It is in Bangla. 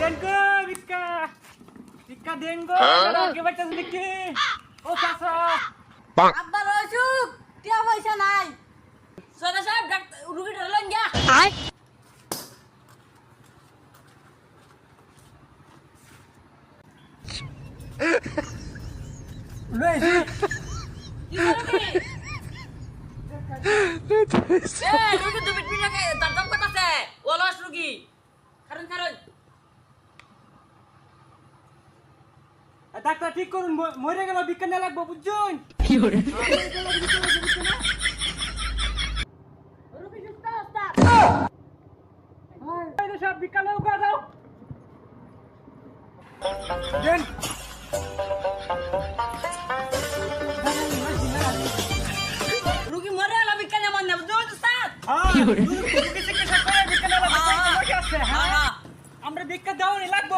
দেনগো ভিক্ষা ভিক্ষা দেনগো আগে বাইতেছ নাকি ও চাচা আব্বার অসুখ টিয়া পয়সা নাই সদা সাহেব রুগী ধরলেন গিয়া লইছি কি করবি রুগী তো বিটবি না তার দাম কত আছে ওলস রুগী কারণ ডাক্তার ঠিক করুন মরে গেল ভিক্ষা না লাগবো বুঝছুন রুগী সুস্থ ওস্তাদ সব ভিক্ষা নেও দাও দেন রুগী মরে গেল বিজ্ঞান এমন না বুঝতে ওস্তাদ আমরা ভিক্ষা দাও লাগবো